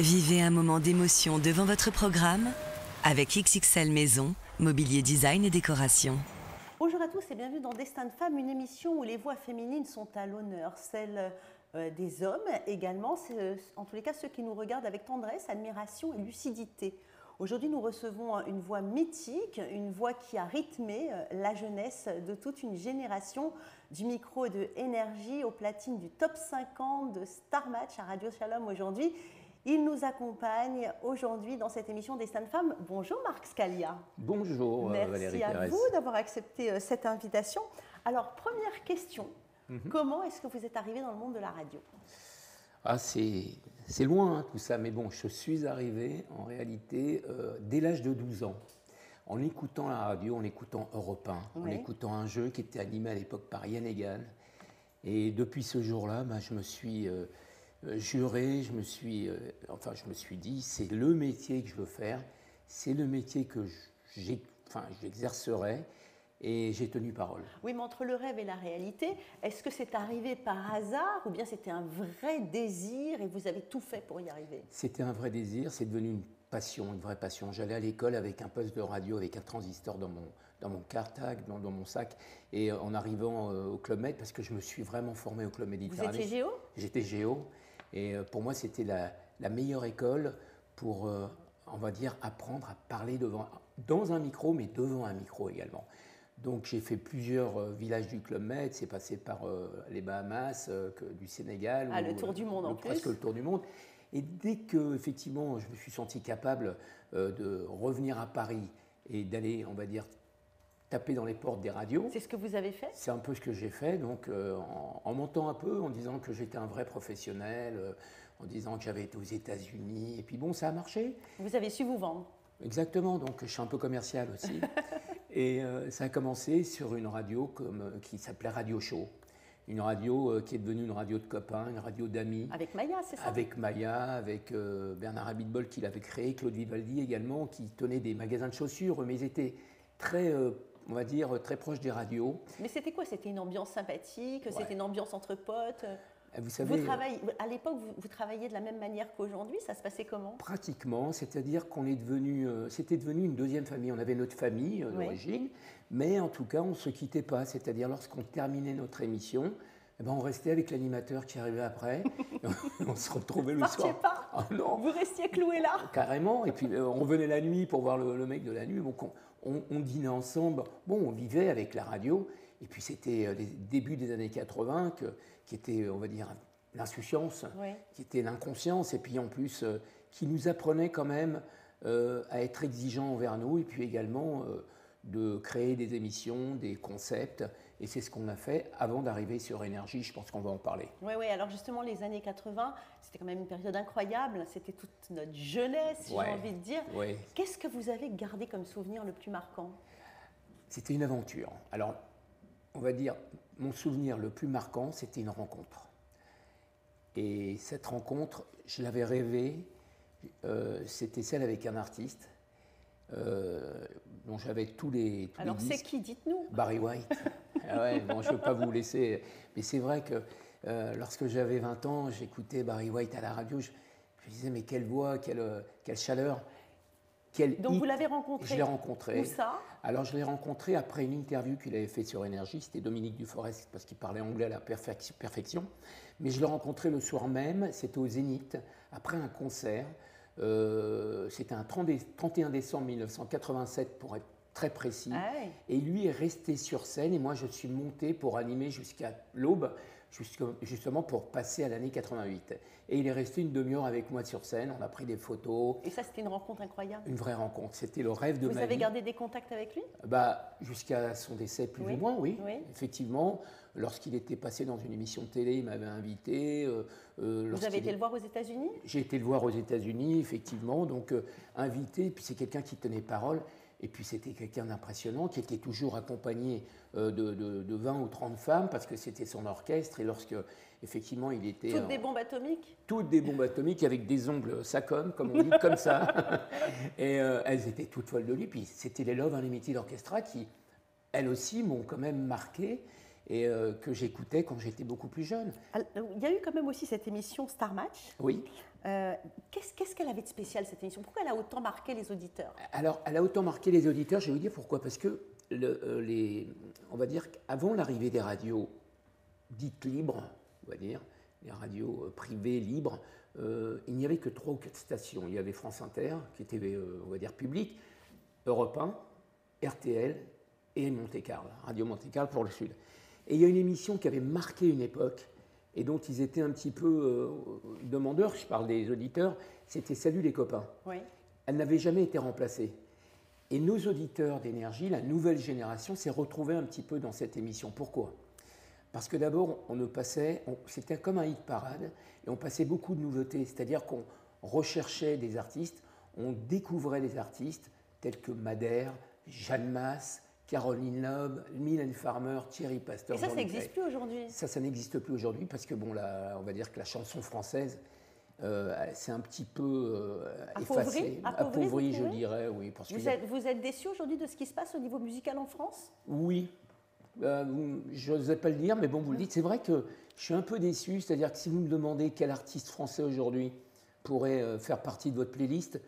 Vivez un moment d'émotion devant votre programme avec XXL Maison, mobilier design et décoration. Bonjour à tous et bienvenue dans Destin de Femme, une émission où les voix féminines sont à l'honneur, celles des hommes également, en tous les cas ceux qui nous regardent avec tendresse, admiration et lucidité. Aujourd'hui, nous recevons une voix mythique, une voix qui a rythmé la jeunesse de toute une génération, du micro de Énergie aux platines du top 50 de Star Match à Radio Shalom aujourd'hui. Il nous accompagne aujourd'hui dans cette émission Destin de Femme. Bonjour Marc Scalia. Bonjour Valérie Pérez. Merci à vous d'avoir accepté cette invitation. Alors, première question, comment est-ce que vous êtes arrivé dans le monde de la radio ? C'est loin tout ça, mais bon, je suis arrivé en réalité dès l'âge de 12 ans, en écoutant la radio, en écoutant Europe 1, en écoutant un jeu qui était animé à l'époque par Yann Egan. Et depuis ce jour-là, je me suis juré, je me suis dit, c'est le métier que je veux faire, c'est le métier que j'exercerai. Et j'ai tenu parole. Oui, mais entre le rêve et la réalité, est-ce que c'est arrivé par hasard ou bien c'était un vrai désir et vous avez tout fait pour y arriver ? C'était un vrai désir, c'est devenu une passion, une vraie passion. J'allais à l'école avec un poste de radio, avec un transistor dans mon car-tag, dans mon sac. Et en arrivant au Club Med, parce que je me suis vraiment formé au Club Méditerranée. Vous étiez géo ? J'étais géo. Et pour moi, c'était la meilleure école pour, on va dire, apprendre à parler dans un micro, mais devant un micro également. Donc j'ai fait plusieurs villages du Club Med, c'est passé par les Bahamas, du Sénégal. Le tour du monde en plus. Presque le tour du monde. Et dès que effectivement je me suis senti capable de revenir à Paris et d'aller, on va dire, taper dans les portes des radios. C'est ce que vous avez fait ? C'est un peu ce que j'ai fait, donc en mentant un peu, en disant que j'étais un vrai professionnel, en disant que j'avais été aux États-Unis, et puis bon, ça a marché. Vous avez su vous vendre ? Exactement, donc je suis un peu commercial aussi. Et ça a commencé sur une radio qui s'appelait Radio Show. Une radio qui est devenue une radio de copains, une radio d'amis. Avec Maya, c'est ça ? Avec Maya, avec Bernard Abitbol qui l'avait créé, Claude Vivaldi également, qui tenait des magasins de chaussures, mais ils étaient très, on va dire, très proches des radios. Mais c'était quoi ? C'était une ambiance sympathique ? C'était une ambiance entre potes ? Vous savez, à l'époque, vous travailliez de la même manière qu'aujourd'hui, ça se passait comment ? Pratiquement, c'est-à-dire qu'on est c'était devenu une deuxième famille. On avait notre famille d'origine, mais en tout cas, on ne se quittait pas. C'est-à-dire, lorsqu'on terminait notre émission, on restait avec l'animateur qui arrivait après. On se retrouvait le soir. Vous ne partiez pas ? Ah, non. Vous restiez cloué là ? Carrément. Et puis, on venait la nuit pour voir le mec de la nuit. Donc, on dînait ensemble. Bon, on vivait avec la radio. Et puis, c'était les débuts des années 80 qui était, on va dire, l'insouciance, qui était l'inconscience. Et puis, en plus, qui nous apprenait quand même à être exigeants envers nous. Et puis également de créer des émissions, des concepts. Et c'est ce qu'on a fait avant d'arriver sur Énergie. Je pense qu'on va en parler. Oui, alors justement, les années 80, c'était quand même une période incroyable. C'était toute notre jeunesse, si j'ai envie de dire. Qu'est-ce que vous avez gardé comme souvenir le plus marquant ? C'était une aventure. Alors, on va dire, mon souvenir le plus marquant, c'était une rencontre. Et cette rencontre, je l'avais rêvée, c'était celle avec un artiste dont j'avais tous les Alors, disques. c'est qui ? Dites-nous. Barry White. Je ne veux pas vous laisser. Mais c'est vrai que lorsque j'avais 20 ans, j'écoutais Barry White à la radio. Je me disais, mais quelle voix, quelle chaleur. Donc vous l'avez rencontré ? Je l'ai rencontré. Où ça ? Alors je l'ai rencontré après une interview qu'il avait faite sur Énergie. C'était Dominique Duforest parce qu'il parlait anglais à la perfection. Mais je l'ai rencontré le soir même. C'était au Zénith après un concert. C'était un 31 décembre 1987 pour être très précis. Et lui est resté sur scène et moi je suis monté pour animer jusqu'à l'aube, justement pour passer à l'année 88. Et il est resté une demi-heure avec moi sur scène, on a pris des photos. Et ça, c'était une rencontre incroyable ? Une vraie rencontre, c'était le rêve de ma vie. Vous avez gardé des contacts avec lui ? Jusqu'à son décès, plus ou moins, oui. Effectivement, lorsqu'il était passé dans une émission de télé, il m'avait invité. Vous avez été le voir aux États-Unis ? J'ai été le voir aux États-Unis, effectivement, donc invité, puis c'est quelqu'un qui tenait parole. Et puis c'était quelqu'un d'impressionnant qui était toujours accompagné de 20 ou 30 femmes parce que c'était son orchestre. Et lorsque, effectivement, il était... Toutes des bombes atomiques ? Toutes des bombes atomiques avec des ongles Sacom, comme on dit, comme ça. Et elles étaient toutes folles de lui. Puis c'était les Love Unlimited Orchestra qui, elles aussi, m'ont quand même marqué. et que j'écoutais quand j'étais beaucoup plus jeune. Il y a eu quand même aussi cette émission Star Match. Oui. Qu'est-ce qu'elle avait de spécial, cette émission? Pourquoi elle a autant marqué les auditeurs? Alors, elle a autant marqué les auditeurs, je vais vous dire pourquoi. Parce que, on va dire qu'avant l'arrivée des radios dites libres, on va dire, les radios privées libres, il n'y avait que 3 ou 4 stations. Il y avait France Inter, qui était, on va dire, publique, Europe 1, RTL et Monte-Carlo, Radio Monte-Carlo pour le Sud. Et il y a une émission qui avait marqué une époque et dont ils étaient un petit peu demandeurs, je parle des auditeurs, c'était Salut les copains. Oui. Elle n'avait jamais été remplacée. Et nos auditeurs d'énergie, la nouvelle génération, s'est retrouvée un petit peu dans cette émission. Pourquoi? Parce que d'abord, c'était comme un hit parade, et on passait beaucoup de nouveautés, c'est-à-dire qu'on recherchait des artistes, on découvrait des artistes tels que Madère, Jeanne Masse, Caroline Loeb, Mylène Farmer, Thierry Pasteur. Et ça n'existe plus aujourd'hui? Ça n'existe plus aujourd'hui parce que, bon, on va dire que la chanson française, c'est un petit peu effacé, appauvri, je dirais, oui. Parce vous êtes déçu aujourd'hui de ce qui se passe au niveau musical en France? Oui. Je n'osais pas le dire, mais bon, vous le dites. C'est vrai que je suis un peu déçu, c'est-à-dire que si vous me demandez quel artiste français aujourd'hui pourrait faire partie de votre playlist,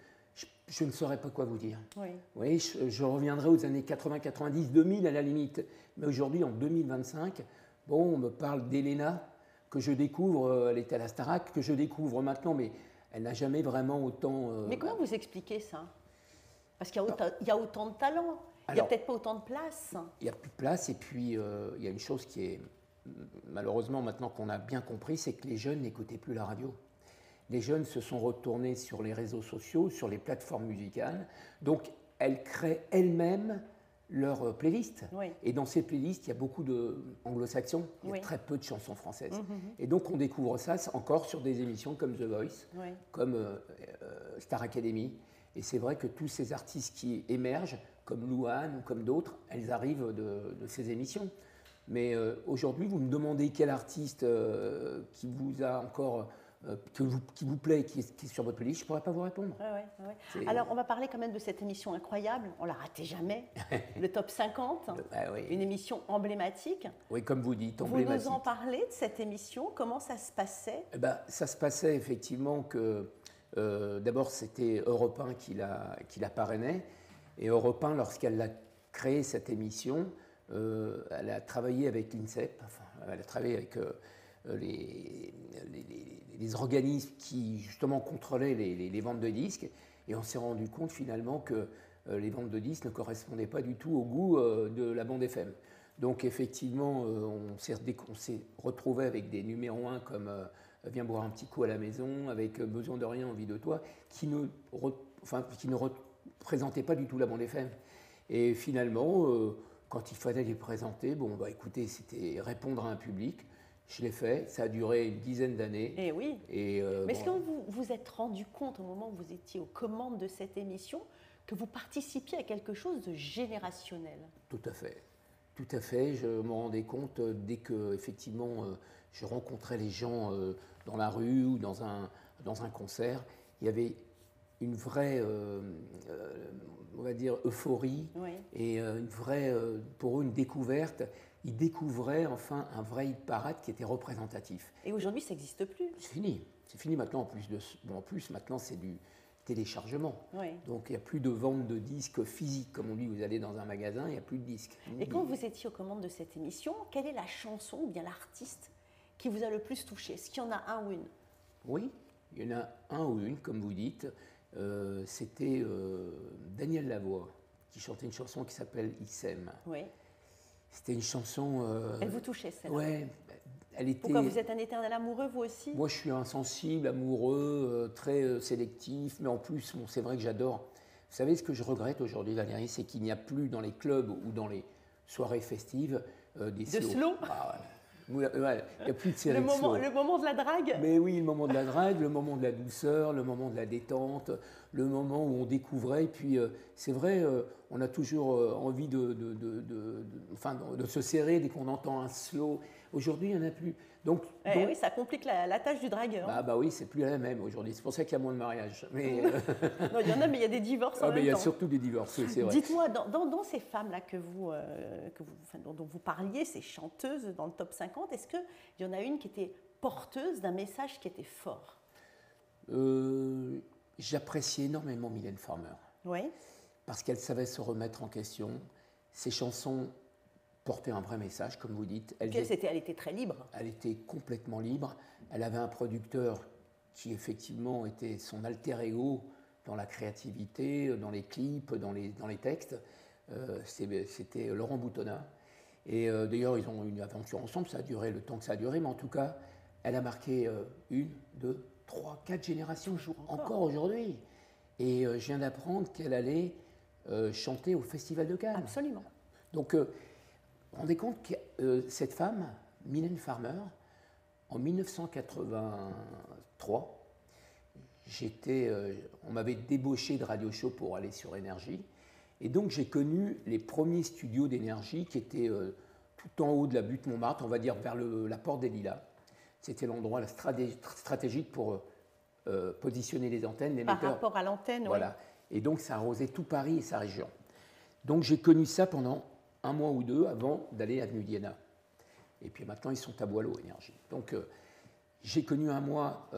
je ne saurais pas quoi vous dire. Oui. Oui, je reviendrai aux années 80, 90, 2000 à la limite. Mais aujourd'hui, en 2025, bon, on me parle d'Elena, que je découvre, elle était à la Starac, que je découvre maintenant, mais elle n'a jamais vraiment autant... mais comment vous expliquez ça? Parce qu'il y a autant de talent. Il n'y a peut-être pas autant de place. Il n'y a plus de place, et puis il y a une chose qui est, malheureusement, maintenant qu'on a bien compris, c'est que les jeunes n'écoutaient plus la radio. Les jeunes se sont retournés sur les réseaux sociaux, sur les plateformes musicales, donc elles créent elles-mêmes leur playlist. Oui. Et dans ces playlists, il y a beaucoup d'anglo-saxons, il y a très peu de chansons françaises. Et donc on découvre ça encore sur des émissions comme The Voice, comme Star Academy. Et c'est vrai que tous ces artistes qui émergent, comme Louane ou comme d'autres, elles arrivent de ces émissions. Mais aujourd'hui, vous me demandez quel artiste qui vous a encore, qui vous plaît, qui est sur votre playlist, je ne pourrais pas vous répondre. Ouais. Alors, on va parler quand même de cette émission incroyable, on ne la ratait jamais, le Top 50, une émission emblématique. Oui, comme vous dites, emblématique. Vous nous en parlez de cette émission, comment ça se passait? Ça se passait effectivement que, d'abord, c'était Europe 1 qui la parrainait. Et Europe 1, lorsqu'elle a créé cette émission, elle a travaillé avec l'INSEP, elle a travaillé avec les organismes qui justement contrôlaient les ventes de disques. Et on s'est rendu compte finalement que les ventes de disques ne correspondaient pas du tout au goût de la bande FM. Donc effectivement, on s'est retrouvé avec des numéros 1 comme Viens boire un petit coup à la maison, avec Besoin de rien, envie de toi, qui ne représentaient pas du tout la bande FM. Et finalement, quand il fallait les présenter, écoutez, c'était répondre à un public. Je l'ai fait, ça a duré une dizaine d'années. Et oui. Mais est-ce que vous vous êtes rendu compte au moment où vous étiez aux commandes de cette émission que vous participiez à quelque chose de générationnel? Tout à fait. Tout à fait. Je me rendais compte dès que, effectivement, je rencontrais les gens dans la rue ou dans un concert, il y avait une vraie, on va dire, euphorie et une vraie, pour eux, une découverte. Ils découvraient enfin un vrai hit parade qui était représentatif. Et aujourd'hui, ça n'existe plus. C'est fini. C'est fini maintenant. En plus, maintenant, c'est du téléchargement. Donc, il n'y a plus de vente de disques physiques. Comme on dit, vous allez dans un magasin, il n'y a plus de disques. Et quand vous étiez aux commandes de cette émission, quelle est la chanson ou bien l'artiste qui vous a le plus touché? Est-ce qu'il y en a un ou une? Oui, il y en a un ou une, comme vous dites. C'était Daniel Lavoie qui chantait une chanson qui s'appelle « Il s'aime ». Oui. C'était une chanson... Elle vous touchait, celle-là? Ouais. Elle était... Pourquoi vous êtes un éternel amoureux, vous aussi? Moi, je suis insensible, amoureux, très sélectif, mais en plus, c'est vrai que j'adore. Vous savez, ce que je regrette aujourd'hui, Valérie, c'est qu'il n'y a plus dans les clubs ou dans les soirées festives des slows. De slow? Il n'y a plus de série de slow. Le moment de la drague? Mais oui, le moment de la drague, le moment de la douceur, le moment de la détente, le moment où on découvrait. Et puis, c'est vrai, on a toujours envie de se serrer dès qu'on entend un slow. Aujourd'hui, il n'y en a plus. Donc, oui, ça complique la tâche du dragueur. Bah oui, c'est plus la même aujourd'hui. C'est pour ça qu'il y a moins de mariages. Mais, non, il y en a, mais il y a des divorces en même temps. Il y a surtout des divorces, c'est vrai. Dites-moi, dans ces femmes-là dont vous parliez, ces chanteuses dans le top 50, est-ce qu'il y en a une qui était porteuse d'un message qui était fort? J'appréciais énormément Mylène Farmer. Oui. Parce qu'elle savait se remettre en question. Ses chansons portaient un vrai message, comme vous dites. Elle était très libre. Elle était complètement libre. Elle avait un producteur qui, effectivement, était son alter ego dans la créativité, dans les clips, dans les textes. C'était Laurent Boutonnat. Et d'ailleurs, ils ont eu une aventure ensemble. Ça a duré le temps que ça a duré. Mais en tout cas, elle a marqué 1, 2, 3, 4 générations. Encore aujourd'hui. Et je viens d'apprendre qu'elle allait chanter au Festival de Cannes. Absolument. Donc, vous vous rendez compte que cette femme, Mylène Farmer, en 1983, on m'avait débauché de Radio Show pour aller sur Énergie. Et donc, j'ai connu les premiers studios d'Énergie qui étaient tout en haut de la butte Montmartre, on va dire vers la Porte des Lilas. C'était l'endroit stratégique pour positionner les antennes, les Par émetteurs. Rapport à l'antenne, voilà. Oui. Et donc, ça arrosait tout Paris et sa région. Donc, j'ai connu ça pendant 1 mois ou 2 avant d'aller à avenue d'Iéna. Et puis maintenant, ils sont à Boileau, Énergie. Donc, j'ai connu 1 mois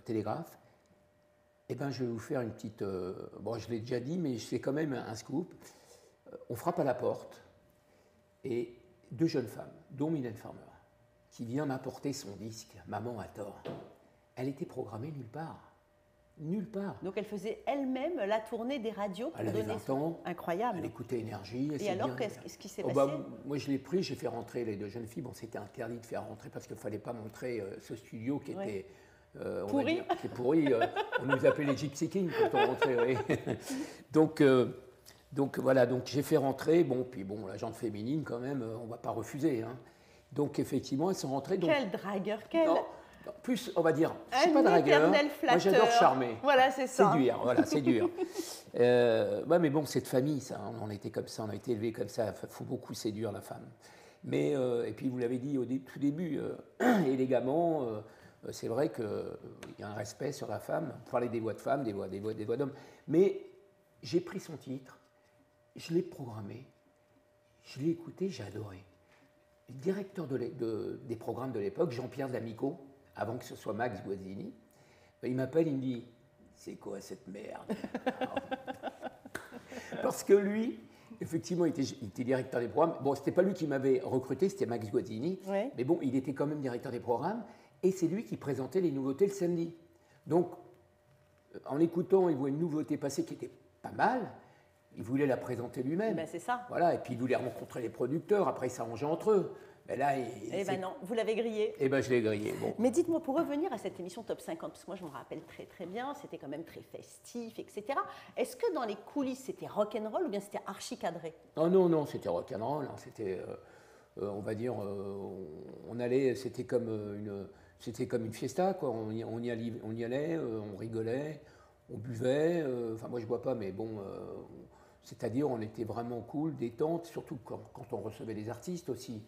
Télégraphe. Eh bien, je vais vous faire une petite... bon, je l'ai déjà dit, mais c'est quand même un scoop. On frappe à la porte et 2 jeunes femmes, dont Mylène Farmer, qui vient m'apporter son disque « Maman a tort ». Elle était programmée nulle part. Nulle part. Donc elle faisait elle-même la tournée des radios pour elle avait donner 20 ans. Incroyable. Elle écoutait Énergie. Et alors, qu'est-ce qui s'est passé? Moi, je l'ai pris, j'ai fait rentrer les 2 jeunes filles. Bon, c'était interdit de faire rentrer parce qu'il ne fallait pas montrer ce studio qui était... pourri. Qui est pourri. On nous appelait les Gypsy Kings quand on rentrait. Oui. donc voilà, donc j'ai fait rentrer. Bon, puis bon, la gente féminine, quand même, on ne va pas refuser. Hein. Donc effectivement, elles sont rentrées. Donc, quel dragueur, quel... Non, plus, on va dire, je ne suis pas dragueur. Moi, j'adore charmer. Voilà, c'est ça. Séduire, voilà, séduire. Ouais, mais bon, c'est de famille, ça. On était comme ça, on a été élevés comme ça. Il faut beaucoup séduire la femme. Mais, et puis, vous l'avez dit au tout début, élégamment, c'est vrai qu'il y a un respect sur la femme. Vous parlez des voix de femmes, des voix d'hommes. Mais j'ai pris son titre, je l'ai programmé, je l'ai écouté, j'ai adoré. Le directeur des programmes de l'époque, Jean-Pierre D'Amico, avant que ce soit Max Guazzini, il m'appelle, il me dit « C'est quoi cette merde ?» Parce que lui, effectivement, il était directeur des programmes. Bon, ce n'était pas lui qui m'avait recruté, c'était Max Guazzini. Ouais. Mais bon, il était quand même directeur des programmes. Et c'est lui qui présentait les nouveautés le samedi. Donc, en écoutant, il voit une nouveauté passer qui était pas mal. Il voulait la présenter lui-même. Ben c'est ça. Voilà, et puis il voulait rencontrer les producteurs. Après, ils s'arrangeaient entre eux. Mais là, ben non, vous l'avez grillé. Eh ben, je l'ai grillé. Bon. Mais dites-moi, pour revenir à cette émission Top 50, parce que moi je me rappelle très très bien, c'était quand même très festif, etc. Est-ce que dans les coulisses c'était rock'n'roll ou bien c'était archi cadré? Oh non, c'était rock'n'roll. Hein, c'était, on va dire, on allait, c'était comme une fiesta, quoi. On y allait, on rigolait, on buvait. Enfin, moi je bois pas, mais bon. C'est-à-dire, on était vraiment cool, détente, surtout quand on recevait les artistes aussi.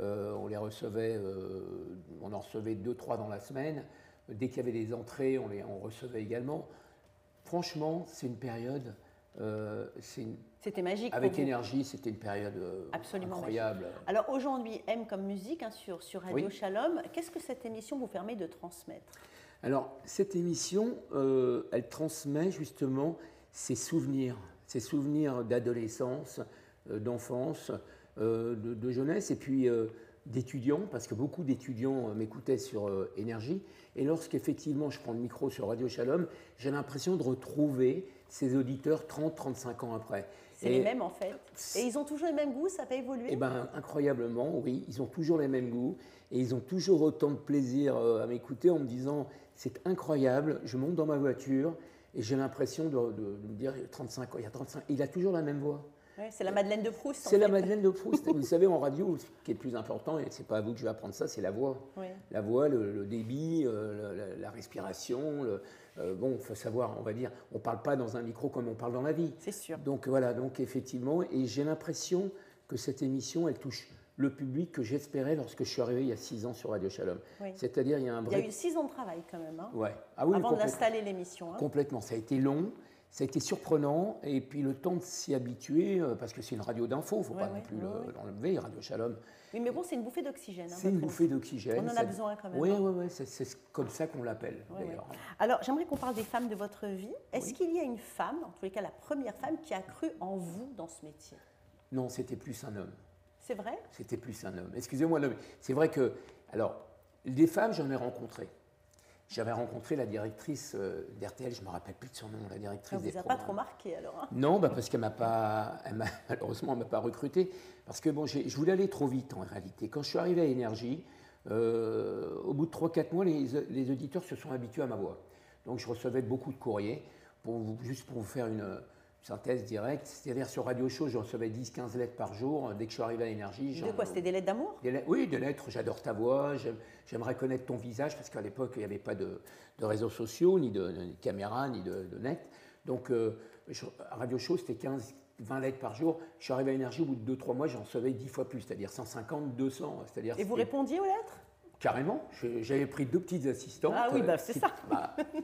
On les recevait, on en recevait 2-3 dans la semaine. Dès qu'il y avait des entrées, on recevait également. Franchement, c'est une période... C'était magique. Avec Énergie, c'était une période absolument incroyable. Magique. Alors aujourd'hui, M comme musique hein, sur Radio oui. Shalom. Qu'est-ce que cette émission vous permet de transmettre? Alors, cette émission, elle transmet justement ses souvenirs d'adolescence, d'enfance, de jeunesse, et puis d'étudiants, parce que beaucoup d'étudiants m'écoutaient sur Énergie. Et lorsqu'effectivement je prends le micro sur Radio Shalom, j'ai l'impression de retrouver ces auditeurs 30-35 ans après. C'est les mêmes en fait. Et ils ont toujours les mêmes goûts, ça va évoluer? Eh bien, incroyablement, oui. Ils ont toujours les mêmes goûts et ils ont toujours autant de plaisir à m'écouter en me disant c'est incroyable, je monte dans ma voiture et j'ai l'impression de me dire 35 ans, il y a 35 il a toujours la même voix. Ouais, c'est la Madeleine de Proust. C'est la Madeleine de Proust. Vous savez, en radio, ce qui est le plus important, et ce n'est pas à vous que je vais apprendre ça, c'est la voix. Oui. La voix, le débit, la respiration. Bon, il faut savoir, on va dire, on ne parle pas dans un micro comme on parle dans la vie. C'est sûr. Donc voilà, donc effectivement, et j'ai l'impression que cette émission, elle touche le public que j'espérais lorsque je suis arrivé il y a 6 ans sur Radio Shalom. Oui. C'est-à-dire, il y a un vrai... Il y a eu 6 ans de travail quand même. Hein, ouais. Ah oui, avant d'installer l'émission. Hein. Complètement, ça a été long. Ça a été surprenant, et puis le temps de s'y habituer, parce que c'est une radio d'info, il ne faut pas non plus l'enlever, Radio Shalom. Oui, mais bon, c'est une bouffée d'oxygène. Hein, c'est une bouffée d'oxygène. On en a besoin quand même. Oui, c'est comme ça qu'on l'appelle, d'ailleurs. Alors, j'aimerais qu'on parle des femmes de votre vie. Est-ce qu'il y a une femme, en tous les cas la première femme, qui a cru en vous dans ce métier? Non, c'était plus un homme. C'est vrai? C'était plus un homme. Excusez-moi, c'est vrai que, alors, des femmes, j'en ai rencontré. J'avais rencontré la directrice d'RTL, je ne me rappelle plus de son nom, la directrice des programmes. Ça ne vous a pas trop marqué alors hein? Non, parce qu'elle malheureusement, elle ne m'a pas recruté. Parce que bon, je voulais aller trop vite en réalité. Quand je suis arrivé à Énergie, au bout de 3-4 mois, les auditeurs se sont habitués à ma voix. Donc je recevais beaucoup de courriers. Juste pour vous faire une synthèse directe, c'est-à-dire sur Radio Show, je recevais 10-15 lettres par jour. Dès que je suis arrivé à Énergie. De quoi? C'était des lettres d'amour? Oui, des lettres. J'adore ta voix, j'aimerais connaître ton visage, parce qu'à l'époque, il n'y avait pas de réseaux sociaux, ni de caméras, ni de net. Donc, à Radio Show, c'était 15-20 lettres par jour. Je suis arrivé à Énergie, au bout de 2-3 mois, j'en recevais 10 fois plus, c'est-à-dire 150, 200. Et vous répondiez aux lettres? Carrément. J'avais pris 2 petites assistantes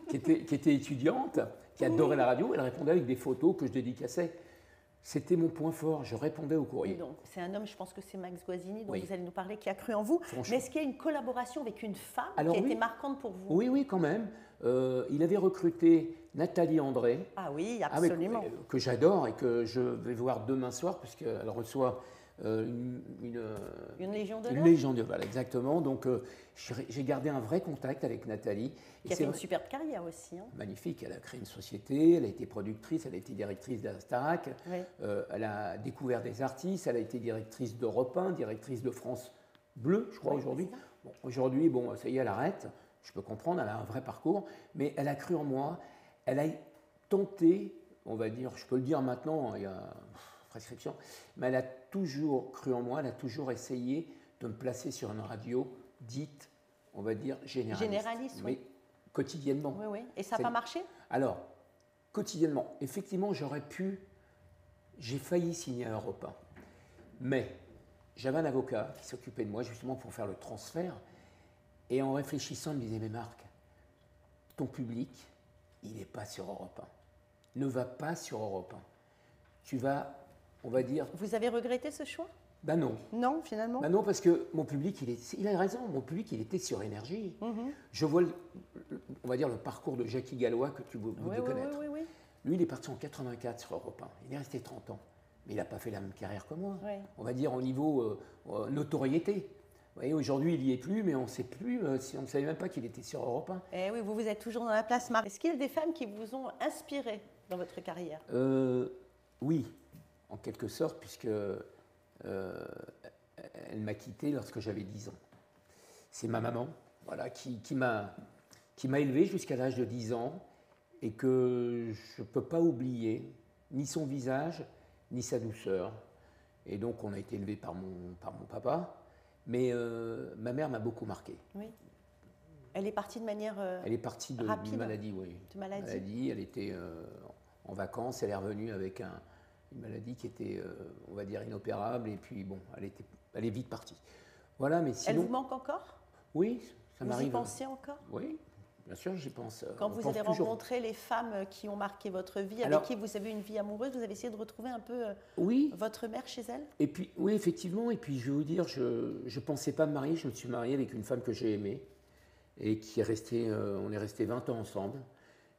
qui étaient étudiantes, qui adoraient la radio. Elles répondaient avec des photos que je dédicaçais. C'était mon point fort, je répondais au courrier. C'est un homme, je pense que c'est Max Guazzini, dont vous allez nous parler, qui a cru en vous. Mais est-ce qu'il y a une collaboration avec une femme qui a été marquante pour vous? Oui, quand même. Il avait recruté Nathalie André. Ah oui, absolument. Que j'adore et que je vais voir demain soir, puisqu'elle reçoit une Légion d'honneur. Une Légion d'honneur, exactement. Donc j'ai gardé un vrai contact avec Nathalie. Qui a fait une superbe carrière aussi. Hein. Magnifique, elle a créé une société, elle a été productrice, elle a été directrice de la Starac, elle a découvert des artistes, elle a été directrice d'Europe 1, directrice de France Bleu, je crois, aujourd'hui. Aujourd'hui, ça y est, elle arrête, je peux comprendre, elle a un vrai parcours, mais elle a cru en moi, elle a tenté, on va dire, je peux le dire maintenant, il y a prescription, mais elle a toujours cru en moi, elle a toujours essayé de me placer sur une radio dite, on va dire, généraliste. Oui. Quotidiennement. Oui. Et ça n'a pas marché? Alors, quotidiennement, effectivement, j'ai failli signer à Europe 1. Mais j'avais un avocat qui s'occupait de moi justement pour faire le transfert. Et en réfléchissant, il me disait, mais Marc, ton public, il n'est pas sur Europe 1. Ne va pas sur Europe 1. Tu vas, on va dire... Vous avez regretté ce choix? Ben non. Non, finalement? Ben non, parce que mon public, il a raison, mon public, il était sur Énergie. Je vois, on va dire, le parcours de Jackie Gallois que tu devais connaître. Oui. Lui, il est parti en 84 sur Europe 1. Il est resté 30 ans. Mais il n'a pas fait la même carrière que moi. Oui. On va dire au niveau notoriété. Vous voyez, aujourd'hui, il n'y est plus, mais on ne sait plus, on ne savait même pas qu'il était sur Europe 1. Eh oui, vous êtes toujours dans la place Marc. Est-ce qu'il y a des femmes qui vous ont inspiré dans votre carrière? Oui, en quelque sorte, puisque... elle m'a quitté lorsque j'avais 10 ans. C'est ma maman, voilà, qui m'a élevé jusqu'à l'âge de 10 ans et que je ne peux pas oublier ni son visage, ni sa douceur. Et donc, on a été élevé par mon papa, mais ma mère m'a beaucoup marqué. Oui. Elle est partie de manière Elle est partie d'une maladie, oui. De maladie. Elle était en vacances, elle est revenue avec une maladie qui était, on va dire, inopérable, et puis bon, elle est vite partie. Voilà, mais sinon... Elle vous manque encore? Oui, ça m'arrive. Vous y pensez encore? Oui, bien sûr, j'y pense. Quand vous avez rencontré les femmes qui ont marqué votre vie, avec qui vous avez eu une vie amoureuse, vous avez essayé de retrouver un peu votre mère chez elle? Et puis, oui, effectivement, et puis je vais vous dire, je ne pensais pas me marier, je me suis marié avec une femme que j'ai aimée, et qui est restée, on est restés 20 ans ensemble.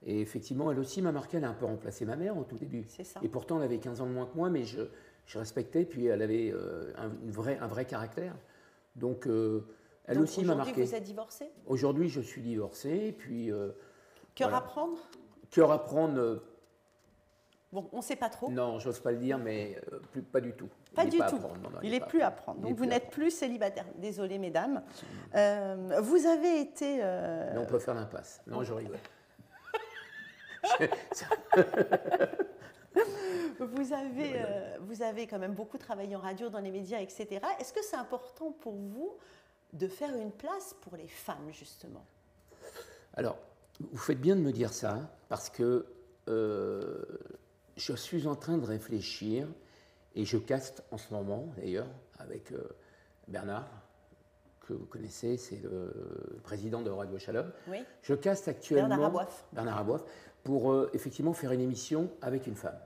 Et effectivement, elle aussi m'a marqué, elle a un peu remplacé ma mère au tout début. C'est ça. Et pourtant, elle avait 15 ans de moins que moi, mais je respectais, puis elle avait un vrai caractère. Donc, elle aussi m'a marqué. Aujourd'hui, vous êtes divorcé? Aujourd'hui, je suis divorcé, puis... Cœur à prendre? Cœur à prendre... Bon, on ne sait pas trop. Non, j'ose pas le dire, mais pas du tout. Pas du tout. Il n'est plus à prendre. Donc, vous n'êtes plus célibataire. Désolée, mesdames. Vous avez été... Mais on peut faire l'impasse. Non, je rigole. Vous avez quand même beaucoup travaillé en radio, dans les médias, etc. Est-ce que c'est important pour vous de faire une place pour les femmes, justement? Alors, vous faites bien de me dire ça, parce que je suis en train de réfléchir, et je caste en ce moment, d'ailleurs, avec Bernard, que vous connaissez, c'est le président de Radio Shalom. Oui. Je caste actuellement Bernard Aboif pour effectivement faire une émission avec une femme.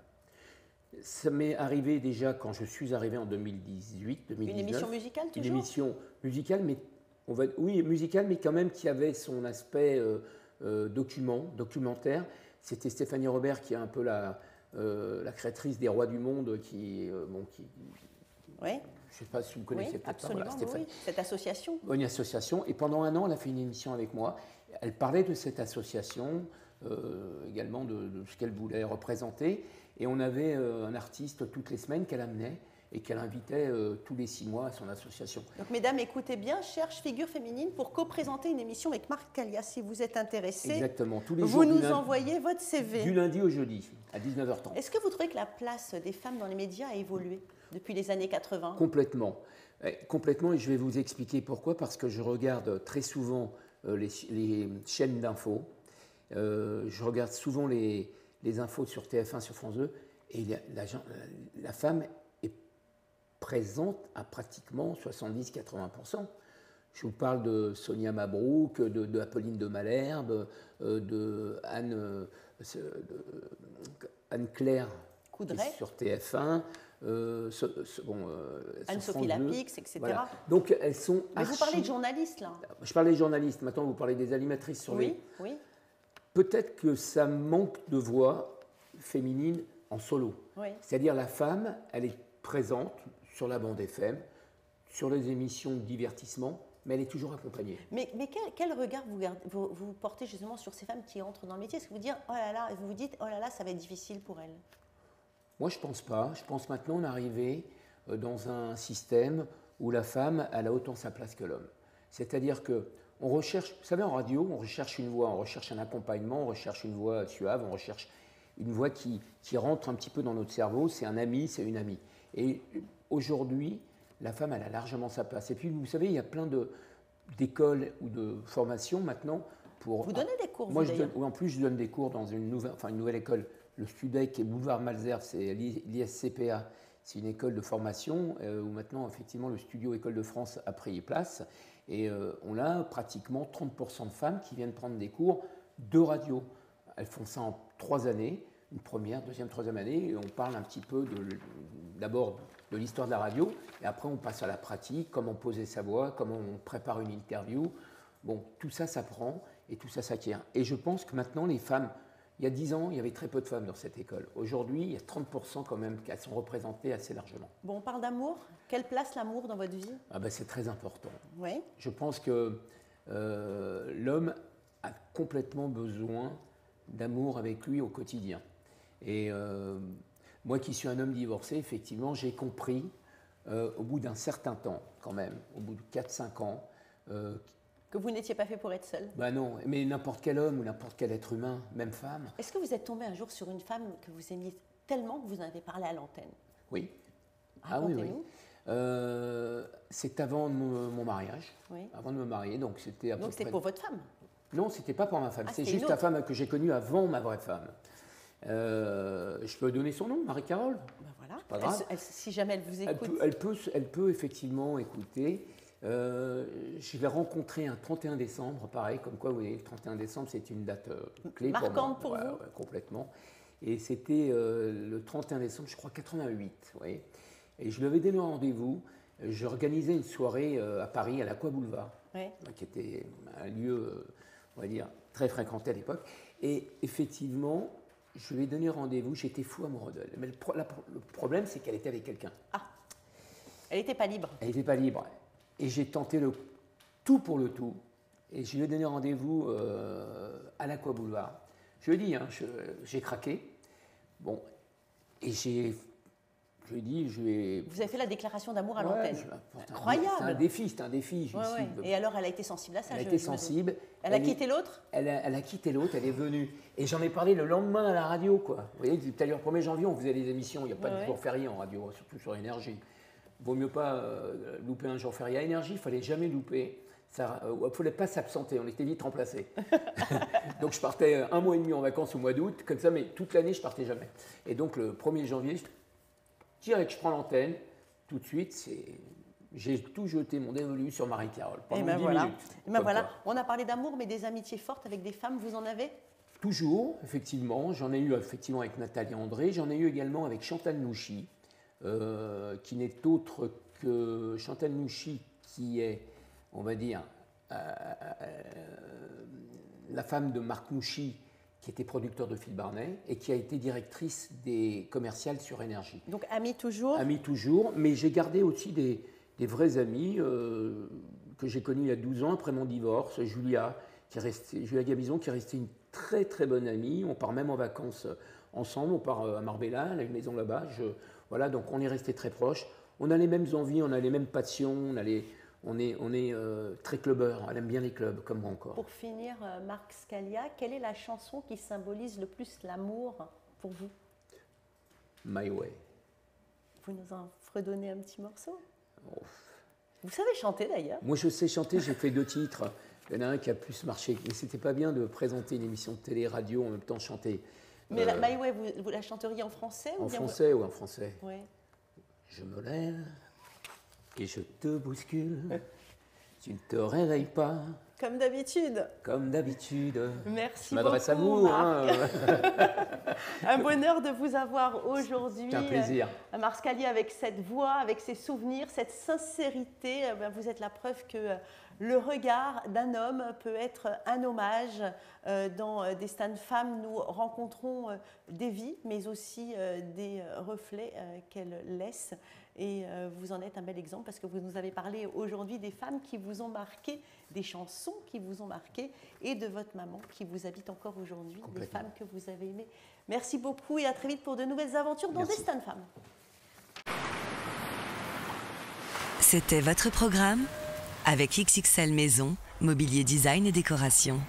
Ça m'est arrivé déjà quand je suis arrivé en 2018, 2019. Une émission musicale toujours? Une émission musicale, mais oui, musicale, mais quand même qui avait son aspect documentaire. C'était Stéphanie Robert qui est un peu la créatrice des Rois du Monde, oui. Je ne sais pas si vous connaissez peut-être absolument, pas. Voilà, oui. Cette association. Une association. Et pendant un an, elle a fait une émission avec moi. Elle parlait de cette association, également de ce qu'elle voulait représenter. Et on avait un artiste toutes les semaines qu'elle amenait et qu'elle invitait tous les 6 mois à son association. Donc, mesdames, écoutez bien, cherche figure féminine pour co-présenter une émission avec Marc Calia. Si vous êtes intéressés, exactement. Tous les vous jours nous envoyez votre CV. Du lundi au jeudi, à 19h30. Est-ce que vous trouvez que la place des femmes dans les médias a évolué depuis les années 80 ? Complètement. Complètement, et je vais vous expliquer pourquoi. Parce que je regarde très souvent les chaînes d'infos. Je regarde souvent les infos sur TF1, sur France 2, et la femme est présente à pratiquement 70-80%. Je vous parle de Sonia Mabrouk, de Apolline de Malherbe, de Anne-Claire sur TF1, Anne-Sophie Lapix, etc. Voilà. Donc elles sont Mais vous parlez de journalistes, là. Je parlais de journalistes, maintenant vous parlez des animatrices sur oui. Peut-être que ça manque de voix féminine en solo. Oui. C'est-à-dire la femme, elle est présente sur la bande FM, sur les émissions de divertissement, mais elle est toujours accompagnée. Mais quel regard vous portez justement sur ces femmes qui entrent dans le métier? Est-ce que vous vous dites, oh là là, ça va être difficile pour elles? Moi, je ne pense pas. Je pense maintenant arriver dans un système où la femme, elle a autant sa place que l'homme. C'est-à-dire que on recherche, vous savez, en radio, on recherche une voix, on recherche un accompagnement, on recherche une voix suave, on recherche une voix qui rentre un petit peu dans notre cerveau. C'est un ami, c'est une amie. Et aujourd'hui, la femme, elle a largement sa place. Et puis, vous savez, il y a plein d'écoles ou de formations maintenant pour... Vous donnez des cours, moi, en plus, je donne des cours dans une nouvelle école. Le STUDEC et Boulevard Malesherbes, c'est l'ISCPA. C'est une école de formation où maintenant, effectivement, le studio École de France a pris place. Et on a pratiquement 30% de femmes qui viennent prendre des cours de radio. Elles font ça en 3 années, une première, deuxième, troisième année. Et on parle un petit peu d'abord de l'histoire de la radio. Et après, on passe à la pratique, comment poser sa voix, comment on prépare une interview. Bon, tout ça s'apprend et tout ça s'acquiert. Et je pense que maintenant, les femmes... Il y a 10 ans, il y avait très peu de femmes dans cette école. Aujourd'hui, il y a 30% quand même qui sont représentées assez largement. Bon, on parle d'amour. Quelle place l'amour dans votre vie? C'est très important. Oui. Je pense que l'homme a complètement besoin d'amour avec lui au quotidien. Et moi qui suis un homme divorcé, effectivement, j'ai compris au bout d'un certain temps, quand même, au bout de 4-5 ans, que vous n'étiez pas fait pour être seul? Non, mais n'importe quel homme ou n'importe quel être humain, même femme. Est-ce que vous êtes tombé un jour sur une femme que vous aimiez tellement que vous en avez parlé à l'antenne? Oui. Racontez-nous. C'est avant mon mariage. Oui. Avant de me marier, donc c'était Donc c'était pour votre femme? Non, c'était pas pour ma femme. C'est juste la femme que j'ai connue avant ma vraie femme. Je peux donner son nom, Marie-Carole. Voilà. Pas grave. Si jamais elle vous écoute. Elle peut effectivement écouter. Je l'ai rencontrée un 31 décembre, pareil, comme quoi, vous voyez, le 31 décembre, c'est une date clé marquante pour vous. Ouais, complètement. Et c'était le 31 décembre, je crois, 88. Vous voyez. Et je lui avais donné un rendez-vous. J'organisais une soirée à Paris, à l'Aqua Boulevard, qui était un lieu, on va dire, très fréquenté à l'époque. Et effectivement, je lui ai donné rendez-vous, j'étais fou amoureux d'elle. Mais le problème, c'est qu'elle était avec quelqu'un. Ah, elle n'était pas libre. Elle n'était pas libre. Et j'ai tenté le tout pour le tout. Et je lui ai donné rendez-vous à l'Aqua Boulevard. Je lui ai dit, j'ai craqué. Bon, et je lui ai dit, Vous avez fait la déclaration d'amour à l'antenne. Incroyable. C'était un défi. Et alors, elle a été sensible à ça. Elle a été sensible. Elle a quitté l'autre? Elle a quitté l'autre, elle est venue. Et j'en ai parlé le lendemain à la radio, quoi. Vous voyez, tout à l'heure, le 1er janvier, on faisait des émissions. Il n'y a pas de jour férié en radio, surtout sur Énergie. Vaut mieux pas louper un jour férié à Énergie, il ne fallait jamais louper. Il ne fallait pas s'absenter, on était vite remplacés. Donc je partais 1 mois et demi en vacances au mois d'août, comme ça, mais toute l'année, je ne partais jamais. Et donc le 1er janvier, direct, je prends l'antenne, tout de suite, J'ai tout jeté mon dévolu sur Marie-Carole pendant Et ben 10 voilà. minutes. Et ben Comme voilà. quoi. On a parlé d'amour, mais des amitiés fortes avec des femmes, vous en avez? Toujours, effectivement. J'en ai eu effectivement avec Nathalie André. J'en ai eu également avec Chantal Nouchy, qui n'est autre que Chantal Nouchy, qui est, on va dire, la femme de Marc Nouchy, qui était producteur de Phil Barnet et qui a été directrice des commerciales sur Énergie. Donc amis toujours? Amis toujours, mais j'ai gardé aussi des vrais amis que j'ai connus il y a 12 ans après mon divorce. Julia Gamison, qui est restée une très très bonne amie. On part même en vacances ensemble, on part à Marbella, elle a une maison là-bas. Voilà, donc on est restés très proches. On a les mêmes envies, on a les mêmes passions, on est très clubbeurs, elle aime bien les clubs, comme moi encore. Pour finir, Marc Scalia, quelle est la chanson qui symbolise le plus l'amour pour vous? My Way. Vous nous en fredonnez un petit morceau? Oh. Vous savez chanter d'ailleurs? Moi je sais chanter, j'ai fait 2 titres. Il y en a un qui a plus marché, mais c'était pas bien de présenter une émission de télé, radio, en même temps chanter. Mais la My Way, vous la chanteriez en français ou En bien français ou en français? Oui. Je me lève et je te bouscule. Tu ne te réveilles pas. Comme d'habitude. Comme d'habitude. Merci Je m'adresse à beaucoup, vous. Marc. Un bonheur de vous avoir aujourd'hui. C'est un plaisir. Marc Scalia, avec cette voix, avec ses souvenirs, cette sincérité, vous êtes la preuve que le regard d'un homme peut être un hommage. Dans Destin de femme, nous rencontrons des vies, mais aussi des reflets qu'elles laissent. Et vous en êtes un bel exemple parce que vous nous avez parlé aujourd'hui des femmes qui vous ont marqué, des chansons qui vous ont marqué et de votre maman qui vous habite encore aujourd'hui, des femmes que vous avez aimées. Merci beaucoup et à très vite pour de nouvelles aventures dans Destin de femme. C'était votre programme avec XXL Maison, mobilier design et décoration.